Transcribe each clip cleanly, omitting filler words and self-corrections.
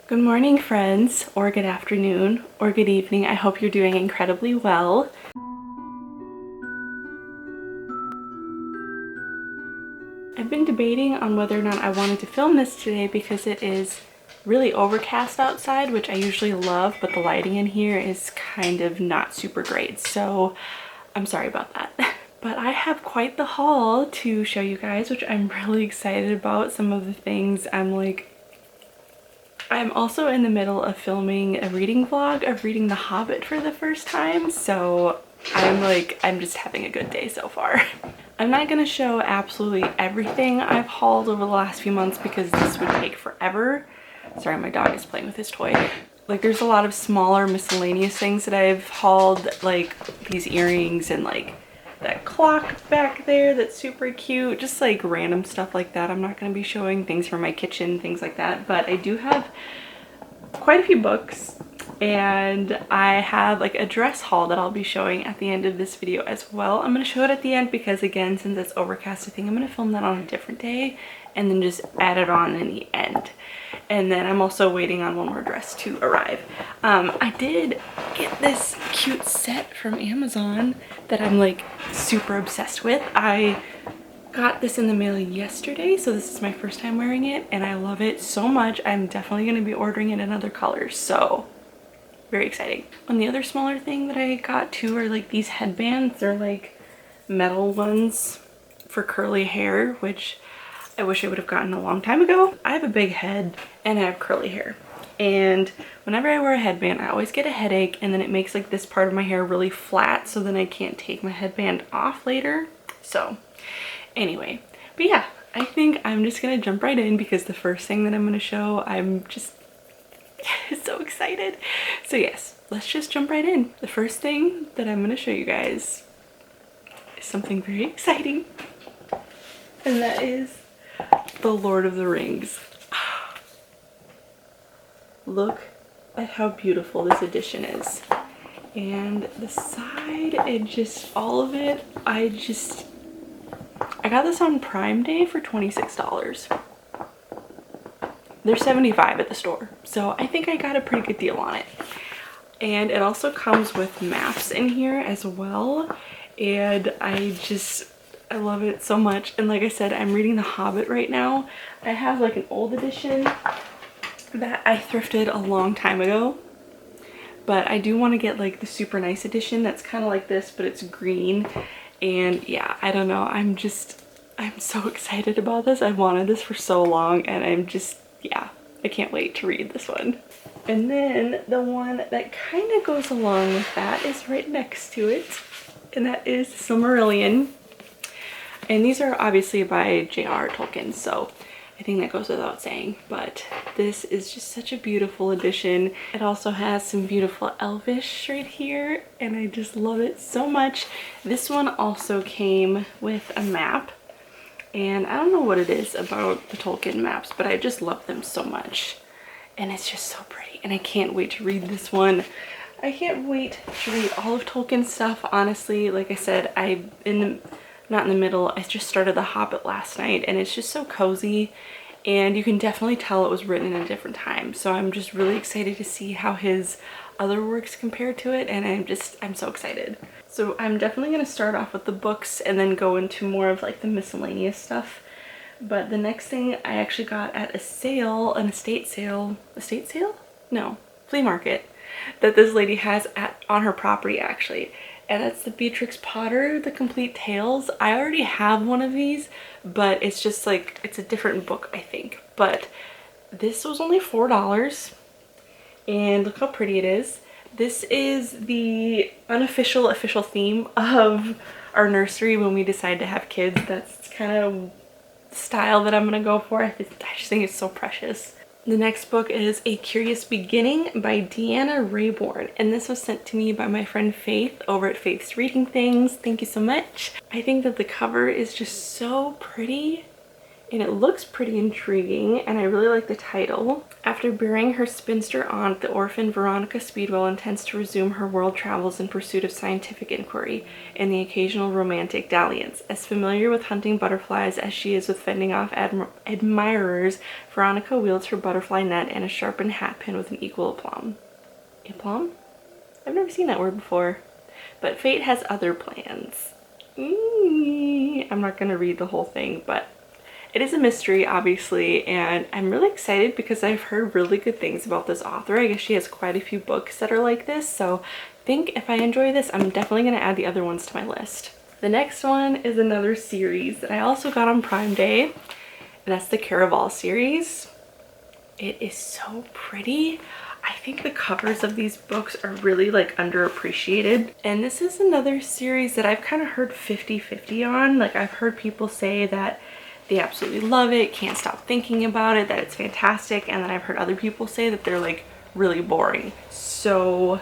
Good morning, friends, or good afternoon, or good evening. I hope you're doing incredibly well. I've been debating on whether or not I wanted to film this today because it is really overcast outside, which I usually love, but the lighting in here is kind of not super great, so I'm sorry about that. But I have quite the haul to show you guys, which I'm really excited about. Some of the things I'm also in the middle of filming a reading vlog of reading The Hobbit for the first time, so I'm just having a good day so far. I'm not going to show absolutely everything I've hauled over the last few months because this would take forever. Sorry, my dog is playing with his toy. Like, there's a lot of smaller miscellaneous things that I've hauled, like these earrings and like that clock back there that's super cute, just like random stuff like that. I'm not going to be showing things from my kitchen, things like that, but I do have quite a few books, and I have like a dress haul that I'll be showing at the end of this video as well. I'm going to show it at the end because, again, since it's overcast, I think I'm going to film that on a different day and then just add it on in the end. And then I'm also waiting on one more dress to arrive. I did get this cute set from Amazon that I'm like super obsessed with. I got this in the mail yesterday, so this is my first time wearing it and I love it so much. I'm definitely going to be ordering it in other colors, so very exciting. And the other smaller thing that I got too are like these headbands. They're like metal ones for curly hair, which I wish I would have gotten a long time ago. I have a big head and I have curly hair, and whenever I wear a headband I always get a headache, and then it makes like this part of my hair really flat, so then I can't take my headband off later. So anyway, but yeah, I think I'm just gonna jump right in because the first thing that I'm gonna show, I'm just so excited. So yes, let's just jump right in. The first thing that I'm gonna show you guys is something very exciting, and that is The Lord of the Rings. Look at how beautiful this edition is. And the side, it just, all of it, I got this on Prime Day for $26. They're $75 at the store, so I think I got a pretty good deal on it. And it also comes with maps in here as well, and I love it so much. And like I said, I'm reading The Hobbit right now. I have like an old edition that I thrifted a long time ago, but I do want to get like the super nice edition that's kind of like this, but it's green. And yeah, I don't know, I'm so excited about this. I've wanted this for so long, and yeah, I can't wait to read this one. And then the one that kind of goes along with that is right next to it, and that is Silmarillion. And these are obviously by J.R. Tolkien, so I think that goes without saying, but this is just such a beautiful edition. It also has some beautiful Elvish right here, and I just love it so much. This one also came with a map, and I don't know what it is about the Tolkien maps, but I just love them so much. And it's just so pretty, and I can't wait to read this one. I can't wait to read all of Tolkien's stuff, honestly. Like I said, not in the middle, I just started The Hobbit last night, and it's just so cozy, and you can definitely tell it was written in a different time. So I'm just really excited to see how his other works compare to it, and I'm so excited. So I'm definitely going to start off with the books and then go into more of like the miscellaneous stuff. But the next thing I actually got at a sale, an estate sale? No, flea market that this lady has on her property actually. And that's the Beatrix Potter, The Complete Tales. I already have one of these, but it's just like, it's a different book, I think. But this was only $4, and look how pretty it is. This is the official theme of our nursery when we decide to have kids. That's kind of the style that I'm gonna go for. I just think it's so precious. The next book is A Curious Beginning by Deanna Raybourn, and this was sent to me by my friend Faith over at Faith's Reading Things. Thank you so much. I think that the cover is just so pretty, and it looks pretty intriguing, and I really like the title. After burying her spinster aunt, the orphan Veronica Speedwell intends to resume her world travels in pursuit of scientific inquiry and the occasional romantic dalliance. As familiar with hunting butterflies as she is with fending off admirers, Veronica wields her butterfly net and a sharpened hat pin with an equal aplomb. Aplomb? I've never seen that word before. But fate has other plans. I'm not going to read the whole thing, but it is a mystery, obviously, and I'm really excited because I've heard really good things about this author. I guess she has quite a few books that are like this, so I think if I enjoy this, I'm definitely going to add the other ones to my list. The next one is another series that I also got on Prime Day, and that's the Caraval series. It is so pretty. I think the covers of these books are really like underappreciated. And this is another series that I've kind of heard 50-50 on. Like, I've heard people say that they absolutely love it, can't stop thinking about it, that it's fantastic. And then I've heard other people say that they're like really boring. So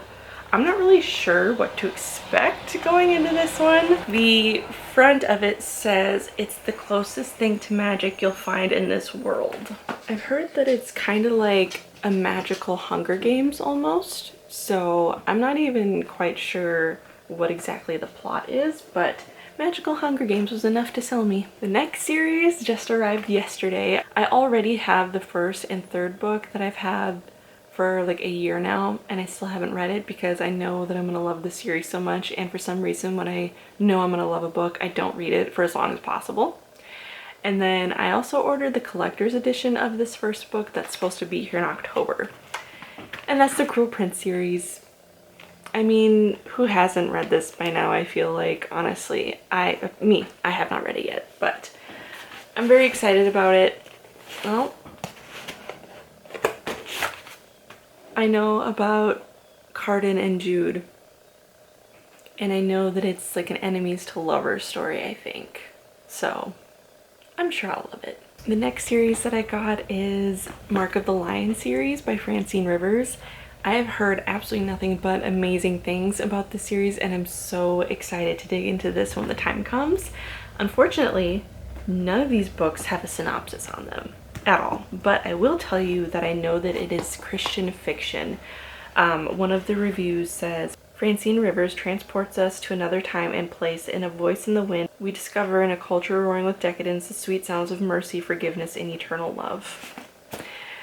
I'm not really sure what to expect going into this one. The front of it says it's the closest thing to magic you'll find in this world. I've heard that it's kind of like a magical Hunger Games almost, so I'm not even quite sure what exactly the plot is, but magical Hunger Games was enough to sell me. The next series just arrived yesterday. I already have the first and third book that I've had for like a year now, and I still haven't read it because I know that I'm gonna love the series so much, and for some reason when I know I'm gonna love a book, I don't read it for as long as possible. And then I also ordered the collector's edition of this first book that's supposed to be here in October. And that's the Cruel Prince series. I mean, who hasn't read this by now? I feel like, honestly, I have not read it yet, but I'm very excited about it. Well, I know about Cardan and Jude, and I know that it's like an enemies to lovers story, I think. So I'm sure I'll love it. The next series that I got is Mark of the Lion series by Francine Rivers. I have heard absolutely nothing but amazing things about the series, and I'm so excited to dig into this when the time comes. Unfortunately, none of these books have a synopsis on them at all, but I will tell you that I know that it is Christian fiction. One of the reviews says, Francine Rivers transports us to another time and place. In A Voice in the Wind, we discover in a culture roaring with decadence the sweet sounds of mercy, forgiveness, and eternal love.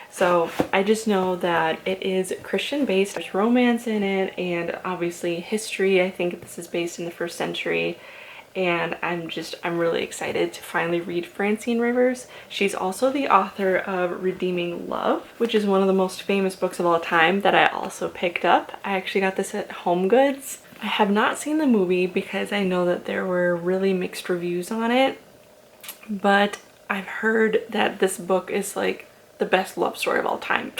So I just know that it is Christian based. There's romance in it and obviously history. I think this is based in the 1st century. And I'm really excited to finally read Francine Rivers. She's also the author of Redeeming Love, which is one of the most famous books of all time that I also picked up. I actually got this at HomeGoods. I have not seen the movie because I know that there were really mixed reviews on it, but I've heard that this book is like the best love story of all time.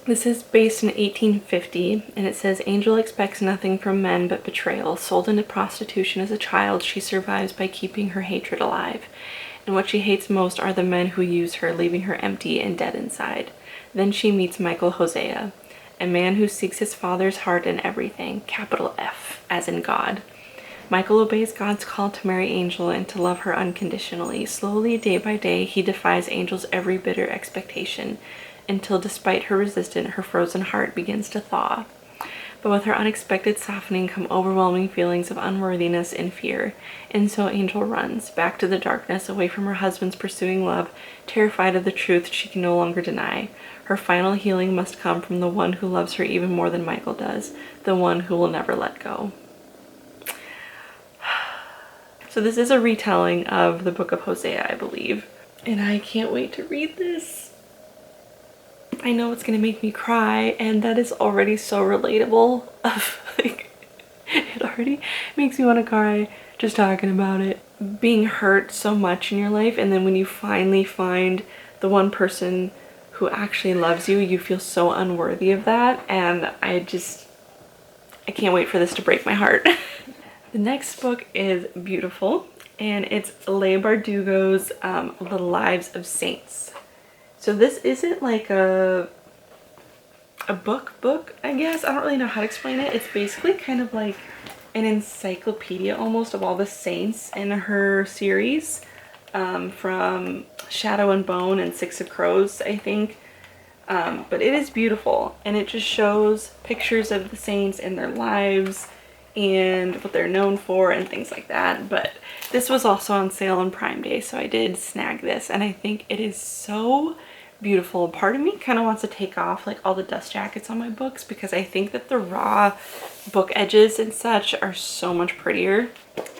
This is based in 1850, and it says, Angel expects nothing from men but betrayal. Sold into prostitution as a child, she survives by keeping her hatred alive. And what she hates most are the men who use her, leaving her empty and dead inside. Then she meets Michael Hosea, a man who seeks his father's heart in everything, capital F, as in God. Michael obeys God's call to marry Angel and to love her unconditionally. Slowly, day by day, he defies Angel's every bitter expectation, until despite her resistance, her frozen heart begins to thaw. But with her unexpected softening come overwhelming feelings of unworthiness and fear, and so Angel runs back to the darkness, away from her husband's pursuing love, terrified of the truth she can no longer deny. Her final healing must come from the one who loves her even more than Michael does, the one who will never let go. So this is a retelling of the Book of Hosea, I believe, and I can't wait to read this. I know it's gonna make me cry, and that is already so relatable. Like, it already makes me want to cry just talking about it. Being hurt so much in your life, and then when you finally find the one person who actually loves you, you feel so unworthy of that, and I can't wait for this to break my heart. The next book is beautiful, and it's Leigh Bardugo's The Lives of Saints. So this isn't like a book, I guess. I don't really know how to explain it. It's basically kind of like an encyclopedia almost of all the saints in her series. from Shadow and Bone and Six of Crows, I think. But it is beautiful, and it just shows pictures of the saints and their lives and what they're known for and things like that. But this was also on sale on Prime Day, so I did snag this, and I think it is so beautiful. Part of me kind of wants to take off like all the dust jackets on my books because I think that the raw book edges and such are so much prettier.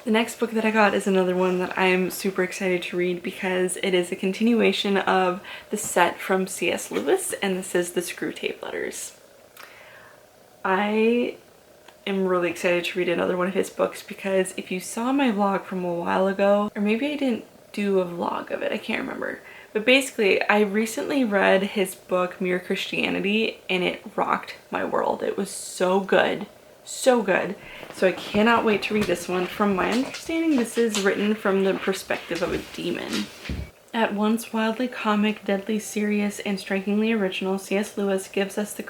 The next book that I got is another one that I'm super excited to read because it is a continuation of the set from C.S. Lewis, and this is the Screwtape Letters. I am really excited to read another one of his books because if you saw my vlog from a while ago, or maybe I didn't do a vlog of it, I can't remember. But basically, I recently read his book, Mere Christianity, and it rocked my world. It was so good. So good. So I cannot wait to read this one. From my understanding, this is written from the perspective of a demon. At once wildly comic, deadly serious, and strikingly original, C.S. Lewis gives us the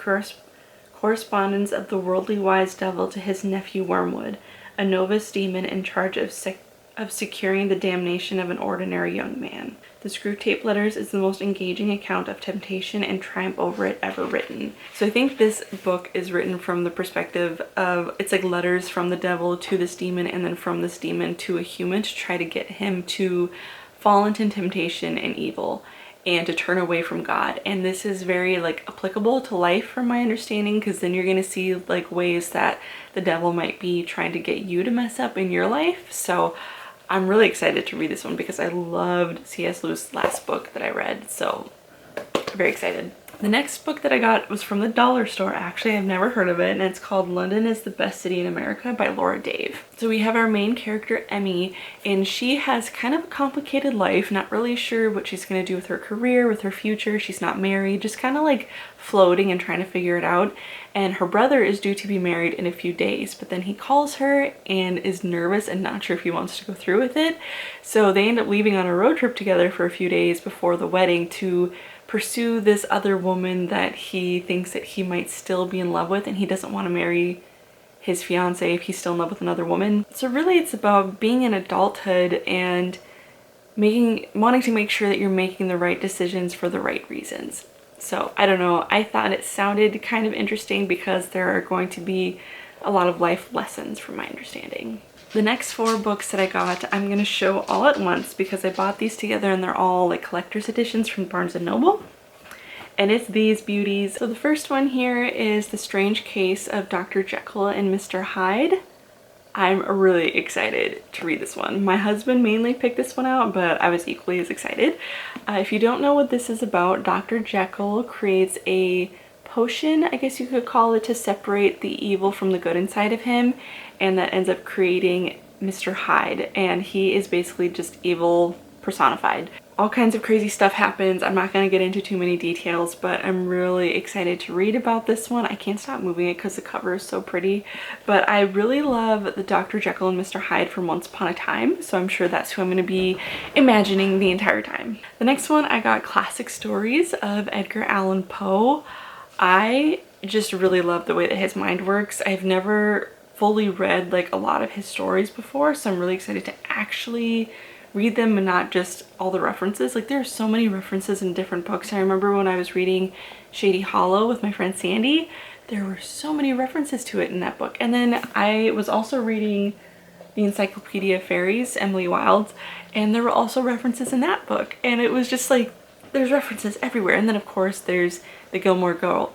correspondence of the worldly wise devil to his nephew Wormwood, a novice demon in charge of securing the damnation of an ordinary young man. The Screwtape Letters is the most engaging account of temptation and triumph over it ever written. So I think this book is written from the perspective of, it's like letters from the devil to this demon and then from this demon to a human to try to get him to fall into temptation and evil and to turn away from God. And this is very like applicable to life from my understanding, because then you're going to see like ways that the devil might be trying to get you to mess up in your life. So I'm really excited to read this one because I loved C.S. Lewis' last book that I read, so very excited. The next book that I got was from the dollar store. Actually, I've never heard of it, and it's called London is the Best City in America by Laura Dave. So we have our main character, Emmy, and she has kind of a complicated life, not really sure what she's going to do with her career, with her future. She's not married, just kind of like floating and trying to figure it out. And her brother is due to be married in a few days, but then he calls her and is nervous and not sure if he wants to go through with it. So they end up leaving on a road trip together for a few days before the wedding to pursue this other woman that he thinks that he might still be in love with, and he doesn't want to marry his fiance if he's still in love with another woman. So really it's about being in adulthood and wanting to make sure that you're making the right decisions for the right reasons. So I don't know, I thought it sounded kind of interesting because there are going to be a lot of life lessons from my understanding. The next 4 books that I got, I'm going to show all at once because I bought these together and they're all like collector's editions from Barnes & Noble. And it's these beauties. So the first one here is The Strange Case of Dr. Jekyll and Mr. Hyde. I'm really excited to read this one. My husband mainly picked this one out, but I was equally as excited. If you don't know what this is about, Dr. Jekyll creates a potion, I guess you could call it, to separate the evil from the good inside of him, and that ends up creating Mr. Hyde, and he is basically just evil personified. All kinds of crazy stuff happens. I'm not going to get into too many details, but I'm really excited to read about this one. I can't stop moving it because the cover is so pretty, but I really love the Dr. Jekyll and Mr. Hyde from Once Upon a Time, so I'm sure that's who I'm going to be imagining the entire time. The next one, I got Classic Stories of Edgar Allan Poe. I just really love the way that his mind works. I've never fully read like a lot of his stories before, so I'm really excited to actually read them and not just all the references. Like there are so many references in different books. I remember when I was reading Shady Hollow with my friend Sandy, there were so many references to it in that book. And then I was also reading the Encyclopedia of Fairies, Emily Wilde's, and there were also references in that book. And it was just like, there's references everywhere. And then of course there's the Gilmore Girl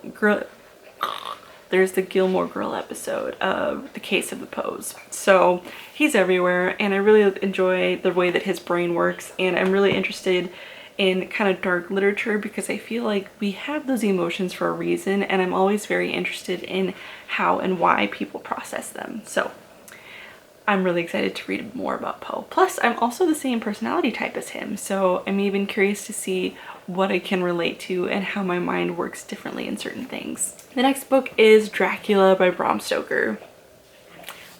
episode of The Case of the Poes. So he's everywhere, and I really enjoy the way that his brain works, and I'm really interested in kind of dark literature because I feel like we have those emotions for a reason, and I'm always very interested in how and why people process them. So I'm really excited to read more about Poe. Plus, I'm also the same personality type as him, so I'm even curious to see what I can relate to and how my mind works differently in certain things. The next book is Dracula by Bram Stoker.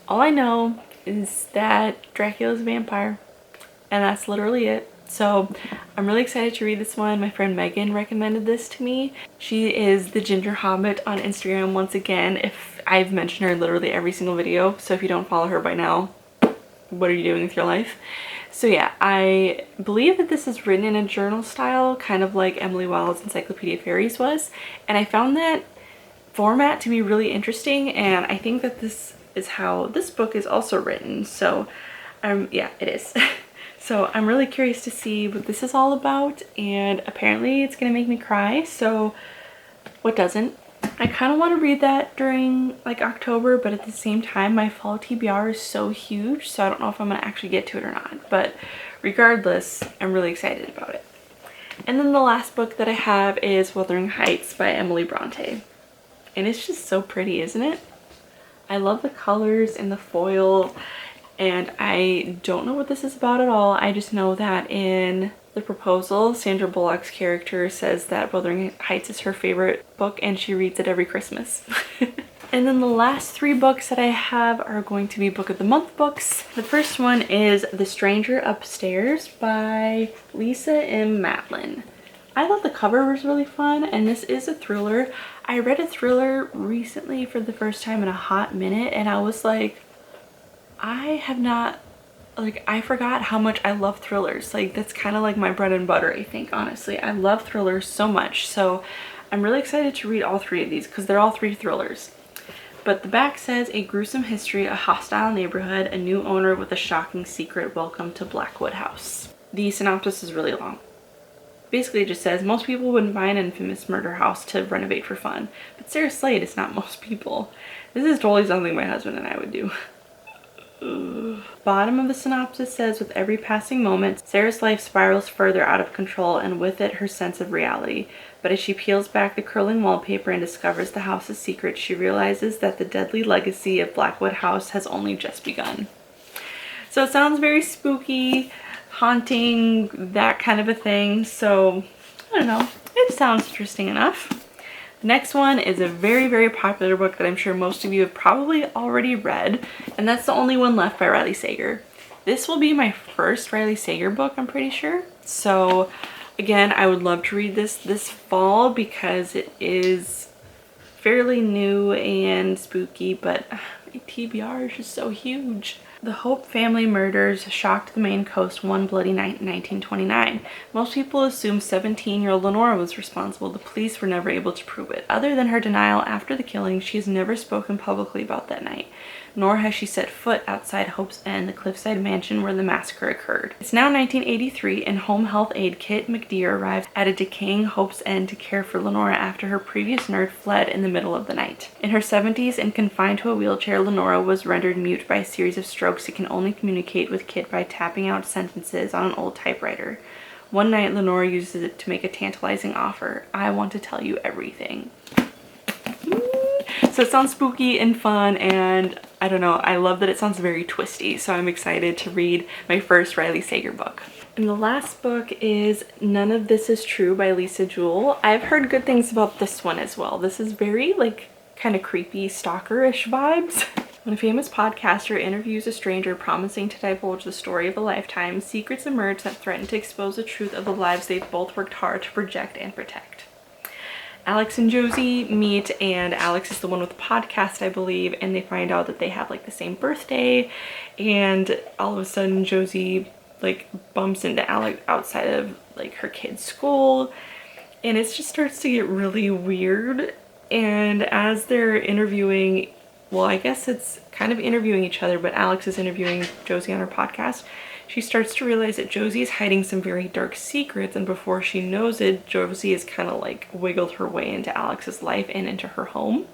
All I know is that Dracula is a vampire, and that's literally it. So I'm really excited to read this one. My friend Megan recommended this to me. She is the Ginger Hobbit on Instagram once again. If I've mentioned her literally every single video, so if you don't follow her by now, what are you doing with your life? So yeah, I believe that this is written in a journal style, kind of like Emily Wilde's Encyclopedia of Fairies was, and I found that format to be really interesting, and I think that this is how this book is also written. So yeah, it is. So I'm really curious to see what this is all about, and apparently it's gonna make me cry, so what doesn't? I kind of want to read that during like October, but at the same time my fall TBR is so huge, so I don't know if I'm gonna actually get to it or not, but regardless, I'm really excited about it. And then the last book that I have is Wuthering Heights by Emily Bronte, and it's just so pretty, isn't it? I love the colors and the foil, and I don't know what this is about at all. I just know that in the proposal, Sandra Bullock's character says that Wuthering Heights is her favorite book and she reads it every Christmas. And then the last 3 books that I have are going to be Book of the Month books. The first one is The Stranger Upstairs by Lisa M. Matlin. I thought the cover was really fun, and this is a thriller. I read a thriller recently for the first time in a hot minute, and I was like, I forgot how much I love thrillers. Like, that's kind of like my bread and butter, I think, honestly. I love thrillers so much, so I'm really excited to read all 3 of these because they're all 3 thrillers. But the back says, a gruesome history, a hostile neighborhood, a new owner with a shocking secret, welcome to Blackwood House. The synopsis is really long. Basically it just says, most people wouldn't buy an infamous murder house to renovate for fun, but Sarah Slade is not most people. This is totally something my husband and I would do. Bottom of the synopsis says, with every passing moment, Sarah's life spirals further out of control, and with it her sense of reality. But as she peels back the curling wallpaper and discovers the house's secret, she realizes that the deadly legacy of Blackwood House has only just begun. So it sounds very spooky, haunting, that kind of a thing. So I don't know, it sounds interesting enough. The next one is a very, very popular book that I'm sure most of you have probably already read, and that's The Only One Left by Riley Sager. This will be my first Riley Sager book, I'm pretty sure. So again, I would love to read this fall because it is fairly new and spooky, but my TBR is just so huge. The Hope family murders shocked the Maine coast one bloody night in 1929. Most people assume 17-year-old Lenora was responsible. The police were never able to prove it. Other than her denial after the killing, she has never spoken publicly about that night, nor has she set foot outside Hope's End, the cliffside mansion where the massacre occurred. It's now 1983, and home health aide Kit McDeer arrives at a decaying Hope's End to care for Lenora after her previous nurse fled in the middle of the night. In her 70s and confined to a wheelchair, Lenora was rendered mute by a series of strokes and can only communicate with Kit by tapping out sentences on an old typewriter. One night, Lenora uses it to make a tantalizing offer. I want to tell you everything. So it sounds spooky and fun, and I don't know, I love that it sounds very twisty, so I'm excited to read my first Riley Sager book. And the last book is None of This Is True by Lisa Jewell. I've heard good things about this one as well. This is very like kind of creepy stalker-ish vibes. When a famous podcaster interviews a stranger promising to divulge the story of a lifetime, secrets emerge that threaten to expose the truth of the lives they've both worked hard to project and protect. Alex and Josie meet, and Alex is the one with the podcast, I believe, and they find out that they have like the same birthday, and all of a sudden Josie like bumps into Alex outside of like her kid's school, and it just starts to get really weird. And as they're interviewing, well, I guess it's kind of interviewing each other, but Alex is interviewing Josie on her podcast, she starts to realize that Josie is hiding some very dark secrets, and before she knows it, Josie has kind of like wiggled her way into Alex's life and into her home.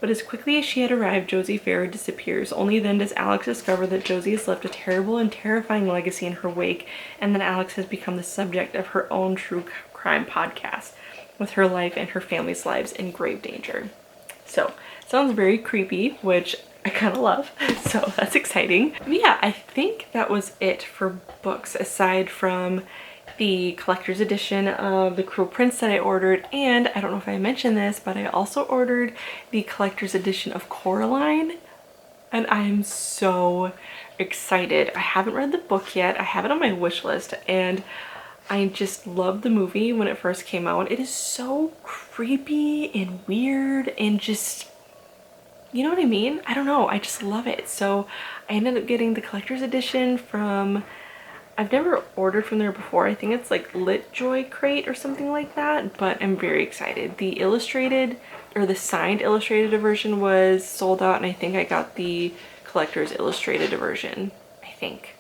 But as quickly as she had arrived, Josie Farah disappears. Only then does Alex discover that Josie has left a terrible and terrifying legacy in her wake, and that Alex has become the subject of her own true crime podcast, with her life and her family's lives in grave danger. So, sounds very creepy, which I kind of love, so that's exciting. But yeah, I think that was it for books, aside from the collector's edition of The Cruel Prince that I ordered, and I don't know if I mentioned this, but I also ordered the collector's edition of Coraline, and I'm so excited. I haven't read the book yet. I have it on my wish list, and I just loved the movie when it first came out. It is so creepy and weird and just, you know what I mean? I don't know, I just love it. So I ended up getting the collector's edition from, I've never ordered from there before. I think it's like Lit Joy Crate or something like that, but I'm very excited. The illustrated or the signed illustrated version was sold out, and I think I got the collector's illustrated version, I think.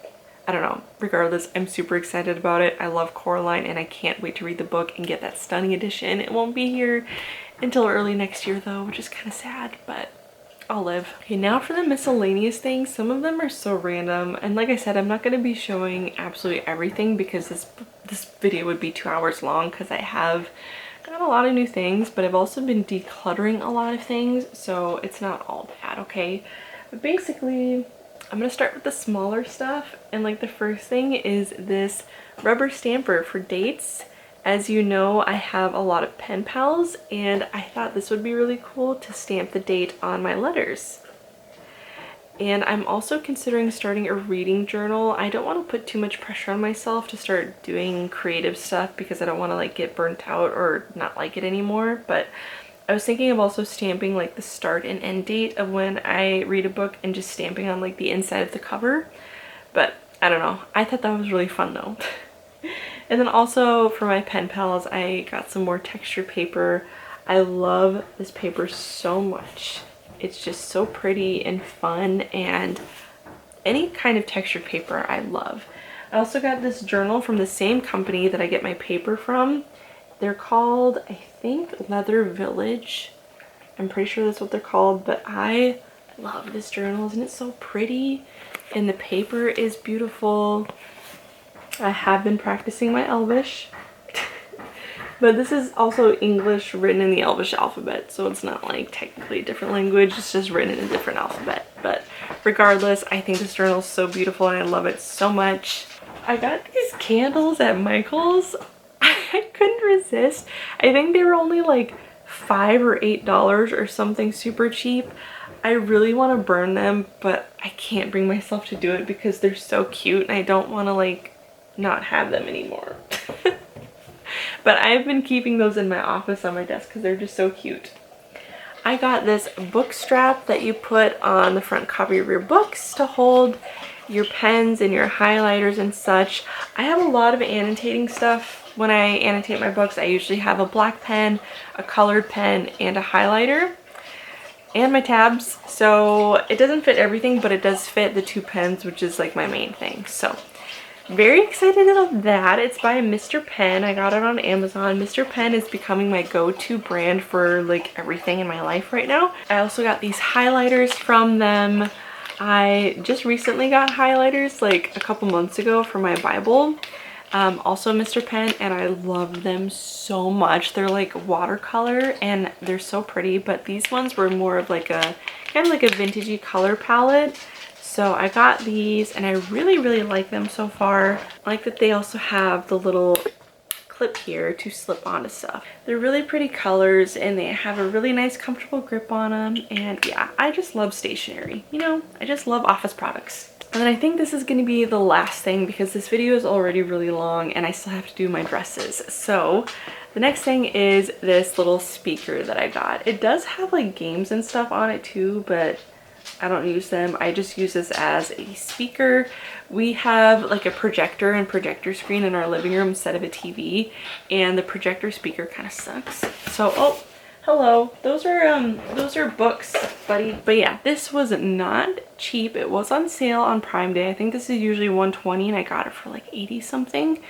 I don't know. Regardless, I'm super excited about it. I love Coraline and I can't wait to read the book and get that stunning edition. It won't be here until early next year though, which is kind of sad, but I'll live. Okay, now for the miscellaneous things. Some of them are so random, and like I said, I'm not going to be showing absolutely everything because this video would be 2 hours long, because I have got a lot of new things, but I've also been decluttering a lot of things, so it's not all bad, okay? But basically, I'm gonna start with the smaller stuff, and like the first thing is this rubber stamper for dates. As you know, I have a lot of pen pals, and I thought this would be really cool to stamp the date on my letters. And I'm also considering starting a reading journal. I don't want to put too much pressure on myself to start doing creative stuff because I don't want to like get burnt out or not like it anymore, but I was thinking of also stamping like the start and end date of when I read a book and just stamping on like the inside of the cover. But I don't know. I thought that was really fun though. And then also for my pen pals, I got some more texture paper. I love this paper so much. It's just so pretty and fun, and any kind of textured paper I love. I also got this journal from the same company that I get my paper from. They're called, I think, Leather Village. I'm pretty sure that's what they're called, but I love this journal. Isn't it so pretty? And the paper is beautiful. I have been practicing my Elvish. But this is also English written in the Elvish alphabet, so it's not like technically a different language, it's just written in a different alphabet. But regardless, I think this journal is so beautiful and I love it so much. I got these candles at Michael's. I couldn't resist. I think they were only like $5 or $8 or something super cheap. I really want to burn them, but I can't bring myself to do it because they're so cute and I don't want to like not have them anymore. But I've been keeping those in my office on my desk because they're just so cute. I got this book strap that you put on the front cover of your books to hold your pens and your highlighters and such. I have a lot of annotating stuff. When I annotate my books, I usually have a black pen, a colored pen, and a highlighter, and my tabs. So it doesn't fit everything, but it does fit the 2 pens, which is like my main thing. So very excited about that. It's by Mr. Pen. I got it on Amazon. Mr. Pen is becoming my go-to brand for like everything in my life right now. I also got these highlighters from them. I just recently got highlighters like a couple months ago for my Bible. Also Mr. Pen, and I love them so much. They're like watercolor and they're so pretty, but these ones were more of like a kind of like a vintagey color palette. So I got these and I really like them so far. I like that they also have the little clip here to slip onto stuff. They're really pretty colors and they have a really nice comfortable grip on them, and yeah, I just love stationery. You know, I just love office products. And then I think this is going to be the last thing because this video is already really long and I still have to do my dresses. So the next thing is this little speaker that I got. It does have like games and stuff on it too, but I don't use them. I just use this as a speaker. We have like a projector and projector screen in our living room instead of a TV, and the projector speaker kind of sucks. So, oh, hello. Those are books, buddy. But yeah, this was not cheap. It was on sale on Prime Day. I think this is usually $120 and I got it for like 80 something.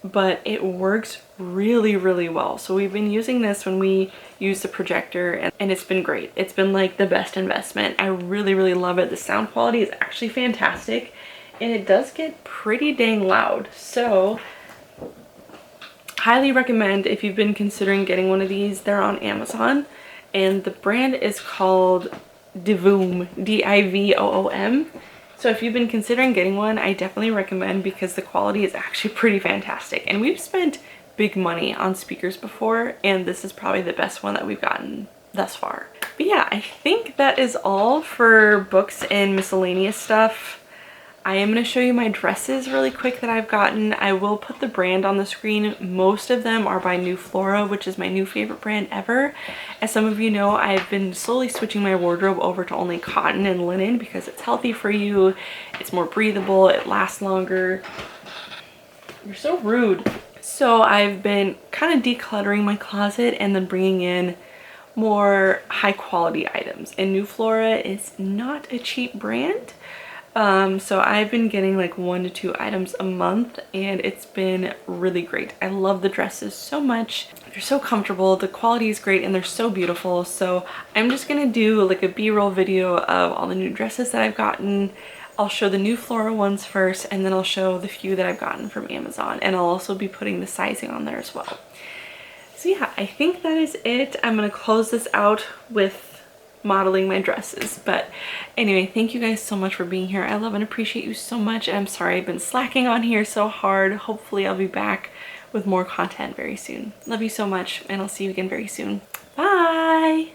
But it works really well. So we've been using this when we use the projector, and it's been great. It's been like the best investment. I really love it. The sound quality is actually fantastic, and it does get pretty dang loud. So highly recommend if you've been considering getting one of these. They're on Amazon, and the brand is called Divoom, D-I-V-O-O-M. So if you've been considering getting one, I definitely recommend because the quality is actually pretty fantastic. And we've spent big money on speakers before, and this is probably the best one that we've gotten thus far. But yeah, I think that is all for books and miscellaneous stuff. I am going to show you my dresses really quick that I've gotten. I will put the brand on the screen. Most of them are by New Flora, which is my new favorite brand ever. As some of you know, I've been slowly switching my wardrobe over to only cotton and linen because it's healthy for you, it's more breathable, it lasts longer. You're so rude. So I've been kind of decluttering my closet and then bringing in more high quality items. And New Flora is not a cheap brand. So I've been getting like 1 to 2 items a month and it's been really great. I love the dresses so much. They're so comfortable, the quality is great, and they're so beautiful. So I'm just gonna do like a B-roll video of all the new dresses that I've gotten. I'll show the New Flora ones first, and then I'll show the few that I've gotten from Amazon, and I'll also be putting the sizing on there as well. So yeah, I think that is it. I'm gonna close this out with modeling my dresses. But anyway, thank you guys so much for being here. I love and appreciate you so much, and I'm sorry I've been slacking on here so hard. Hopefully I'll be back with more content very soon. Love you so much, and I'll see you again very soon. Bye!